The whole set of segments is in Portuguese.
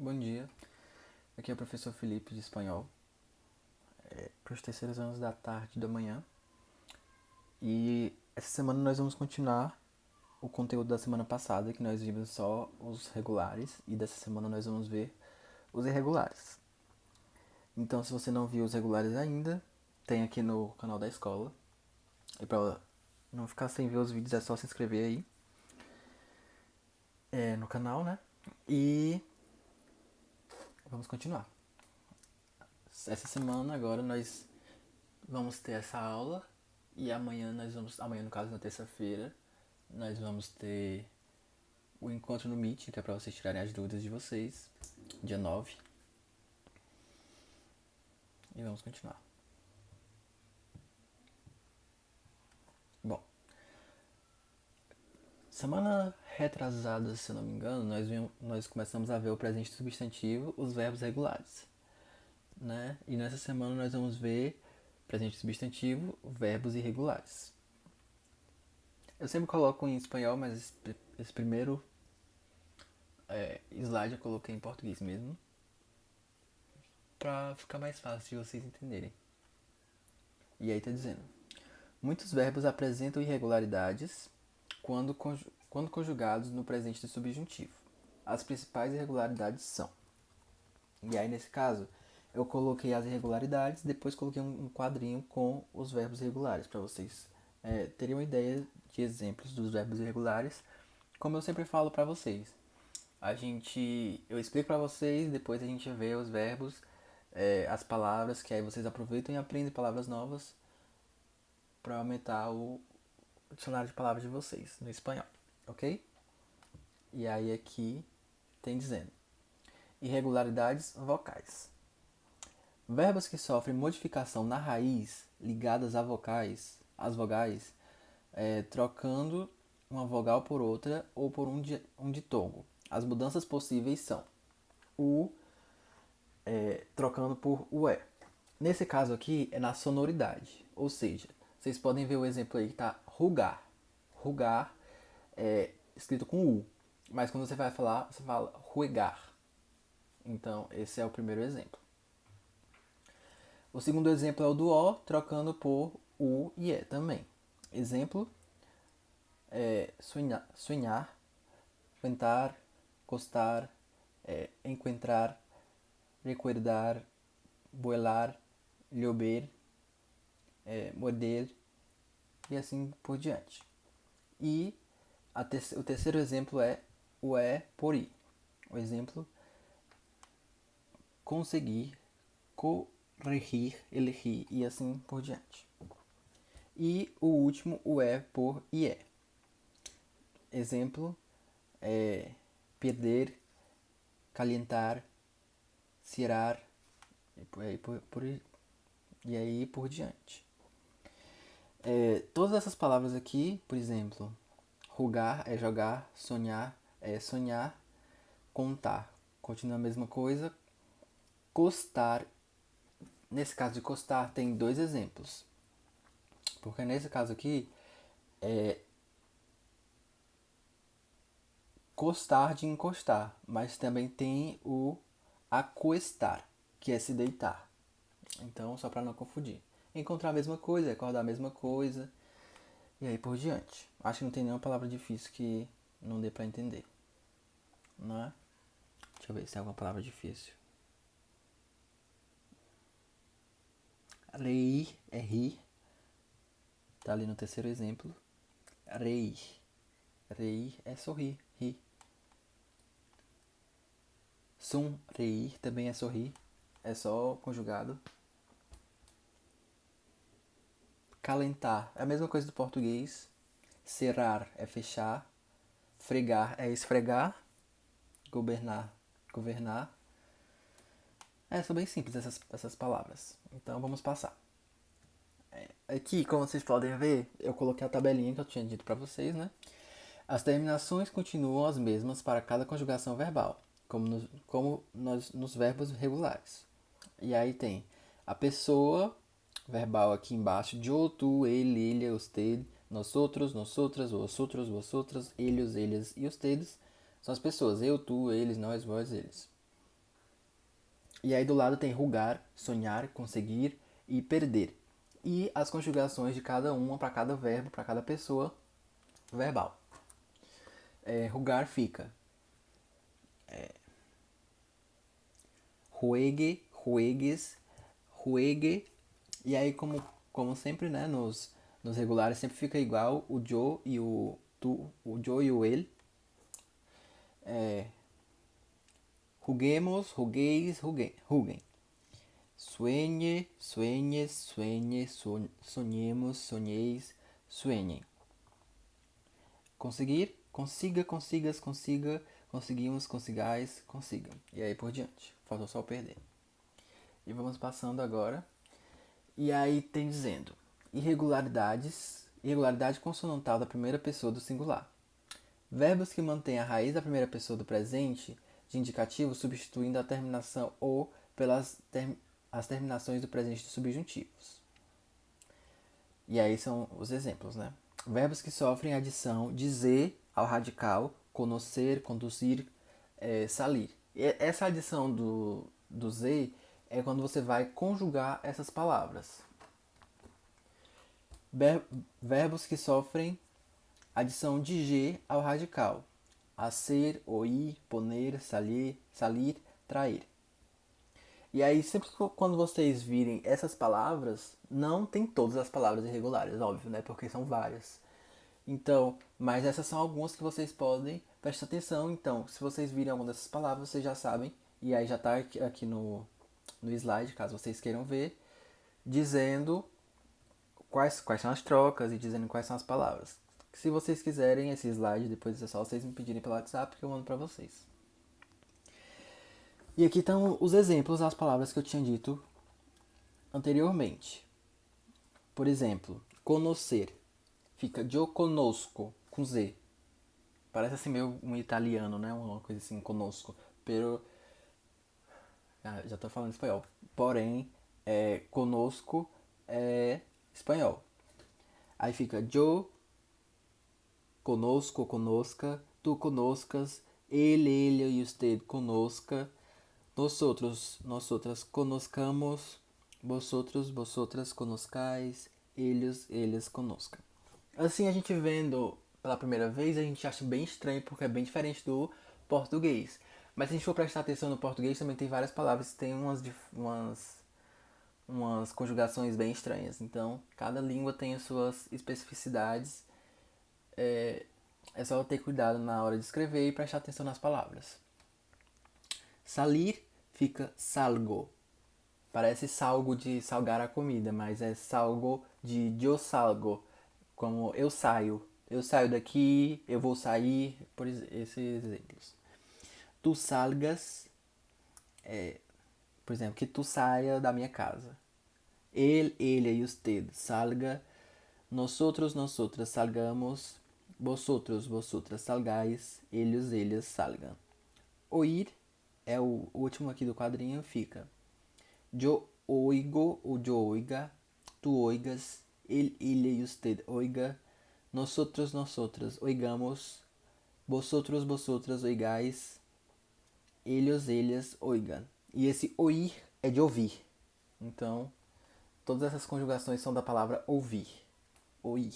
Bom dia, aqui é o professor Felipe de Espanhol, para os terceiros anos da tarde e da manhã. E essa semana nós vamos continuar o conteúdo da semana passada, que nós vimos só os regulares, e dessa semana nós vamos ver os irregulares. Então, se você não viu os regulares ainda, tem aqui no canal da escola. E para não ficar sem ver os vídeos, é só se inscrever aí no canal, né? E vamos continuar. Essa semana agora nós vamos ter essa aula e amanhã no caso na terça-feira, nós vamos ter o encontro no Meet, que é para vocês tirarem as dúvidas de vocês, dia 9. E vamos continuar. Bom, semana retrasada, se eu não me engano, nós começamos a ver o presente substantivo, os verbos regulares, né? E nessa semana nós vamos ver presente substantivo, verbos irregulares. Eu sempre coloco em espanhol, mas esse primeiro slide eu coloquei em português mesmo, pra ficar mais fácil de vocês entenderem. E aí tá dizendo: muitos verbos apresentam irregularidades quando conjugados no presente do subjuntivo. As principais irregularidades são. E aí nesse caso, eu coloquei as irregularidades, depois coloquei um quadrinho com os verbos irregulares, para vocês terem uma ideia de exemplos dos verbos irregulares, como eu sempre falo para vocês. Eu explico para vocês, depois a gente vê os verbos, as palavras, que aí vocês aproveitam e aprendem palavras novas para aumentar o dicionário de palavras de vocês no espanhol, ok? E aí aqui tem dizendo: irregularidades vocais. Verbos que sofrem modificação na raiz ligadas às vogais, trocando uma vogal por outra ou por um ditongo. As mudanças possíveis são o trocando por o é. Nesse caso aqui é na sonoridade, ou seja, vocês podem ver o exemplo aí que tá rugar. Rugar é escrito com U, mas quando você vai falar, você fala ruegar. Então, esse é o primeiro exemplo. O segundo exemplo é o do O, trocando por U e E também. Exemplo, sonhar, cantar, costar, encontrar, recordar, boilar, llover, morder e assim por diante. E o terceiro exemplo é o é por i. O exemplo: conseguir, corrigir, elegir e assim por diante. E o último, o é por ié. Exemplo: perder, calentar, cirar e aí por diante. Todas essas palavras aqui, por exemplo, rugar é jogar, sonhar é sonhar, contar continua a mesma coisa, costar. Nesse caso de costar tem dois exemplos, porque nesse caso aqui é costar de encostar, mas também tem o acoestar, que é se deitar. Então, só para não confundir. Encontrar a mesma coisa, acordar a mesma coisa, e aí por diante. Acho que não tem nenhuma palavra difícil que não dê para entender, não é? Deixa eu ver se tem alguma palavra difícil. Reír é rir, tá ali no terceiro exemplo. Reír. Reír é sorrir, rir. Sonreír também é sorrir, é só conjugado. Calentar é a mesma coisa do português. Cerrar é fechar. Fregar é esfregar. Governar. São bem simples essas palavras. Então vamos passar. Aqui, como vocês podem ver, eu coloquei a tabelinha que eu tinha dito para vocês, né? As terminações continuam as mesmas para cada conjugação verbal, como nos verbos regulares. E aí tem a pessoa verbal aqui embaixo: eu, tu, ele, ele, usted, nós outros, vosotros, eles e ustedes. São as pessoas: eu, tu, eles, nós, vós, eles. E aí do lado tem rugar, sonhar, conseguir e perder. E as conjugações de cada uma para cada verbo, para cada pessoa verbal. Rugar fica juegue, juegues, juegue. E aí, como sempre, né, nos regulares sempre fica igual o yo e o tu, o yo e o ele. Juguemos, jugueis, juguen. Sueñe, sueñes, sueñe, sonhemos, sonheis, sueñem. Conseguir, consiga, consigas, consiga, conseguimos, consigais, consigam. E aí por diante. Faltou só o perder. E vamos passando agora. E aí tem dizendo irregularidade consonantal da primeira pessoa do singular. Verbos que mantêm a raiz da primeira pessoa do presente de indicativo substituindo a terminação ou pelas as terminações do presente de subjuntivos. E aí são os exemplos, né? Verbos que sofrem adição de Z ao radical, conhecer, conduzir, salir. E essa adição do Z é quando você vai conjugar essas palavras. Verbos que sofrem adição de G ao radical. Hacer, oír, poner, salir, trair. E aí, sempre quando vocês virem essas palavras, não tem todas as palavras irregulares, óbvio, né? Porque são várias. Então, mas essas são algumas que vocês podem prestar atenção. Então, se vocês virem alguma dessas palavras, vocês já sabem. E aí já está aqui no slide, caso vocês queiram ver, dizendo quais são as trocas e dizendo quais são as palavras. Se vocês quiserem esse slide, depois é só vocês me pedirem pelo WhatsApp que eu mando para vocês. E aqui estão os exemplos das palavras que eu tinha dito anteriormente. Por exemplo, conocer. Fica eu conosco, com Z. Parece assim meio um italiano, né? Uma coisa assim, conosco. Pero... já tô falando espanhol. Porém, conosco é espanhol. Aí fica eu conosco, conosca, tu conoscas, ele e usted conosca, nosotros, nosotras conoscamos, vosotros, vosotras conoscais, eles conoscam. Assim, a gente vendo pela primeira vez, a gente acha bem estranho porque é bem diferente do português. Mas se a gente for prestar atenção no português, também tem várias palavras que tem umas conjugações bem estranhas. Então, cada língua tem as suas especificidades. É só ter cuidado na hora de escrever e prestar atenção nas palavras. Salir fica salgo. Parece salgo de salgar a comida, mas é salgo de eu salgo. Como eu saio daqui, eu vou sair, por esses exemplos. Tu salgas, por exemplo, que tu saia da minha casa. Ele e usted salga, nosotros, nosotras salgamos, vosotros, vosotras salgais, eles salgam. Oír é o último aqui do quadrinho, fica yo oigo, o yo oiga, tu oigas, ele e usted oiga, nosotros, nosotras oigamos, vosotros, vosotras oigais, eles oigam. E esse oír é de ouvir. Então, todas essas conjugações são da palavra ouvir. Oír.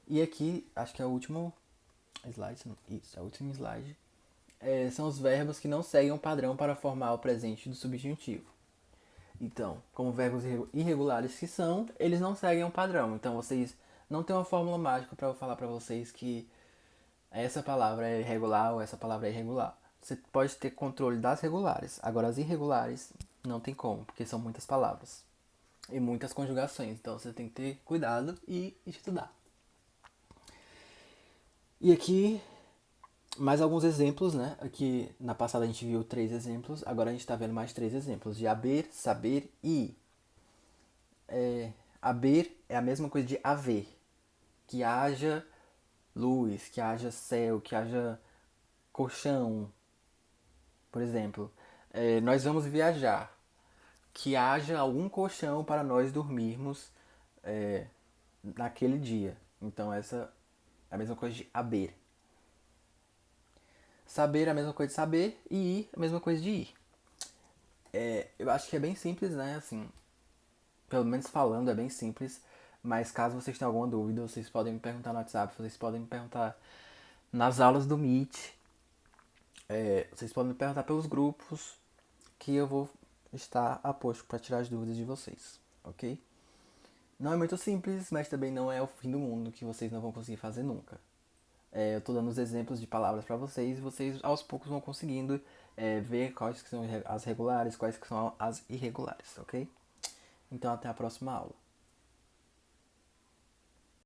E aqui, acho que é o último slide. Isso, é o último slide. São os verbos que não seguem um padrão para formar o presente do subjuntivo. Então, como verbos irregulares que são, eles não seguem um padrão. Então, vocês não tem uma fórmula mágica para eu falar para vocês que essa palavra é irregular ou essa palavra é irregular. Você pode ter controle das regulares. Agora, as irregulares não tem como, porque são muitas palavras e muitas conjugações. Então, você tem que ter cuidado e estudar. E aqui, mais alguns exemplos, né? Aqui na passada a gente viu 3 exemplos, agora a gente está vendo mais 3 exemplos de haver, saber e ir. Haver é a mesma coisa de haver. Que haja luz, que haja céu, que haja colchão. Por exemplo, nós vamos viajar. Que haja algum colchão para nós dormirmos naquele dia. Então essa é a mesma coisa de haver. Saber é a mesma coisa de saber e ir é a mesma coisa de ir. Eu acho que é bem simples, né? Assim, pelo menos falando é bem simples. Mas caso vocês tenham alguma dúvida, vocês podem me perguntar no WhatsApp, vocês podem me perguntar nas aulas do Meet, vocês podem me perguntar pelos grupos, que eu vou estar a posto para tirar as dúvidas de vocês, ok? Não é muito simples, mas também não é o fim do mundo que vocês não vão conseguir fazer nunca. Eu tô dando os exemplos de palavras para vocês e vocês aos poucos vão conseguindo ver quais que são as regulares, quais que são as irregulares, ok? Então até a próxima aula.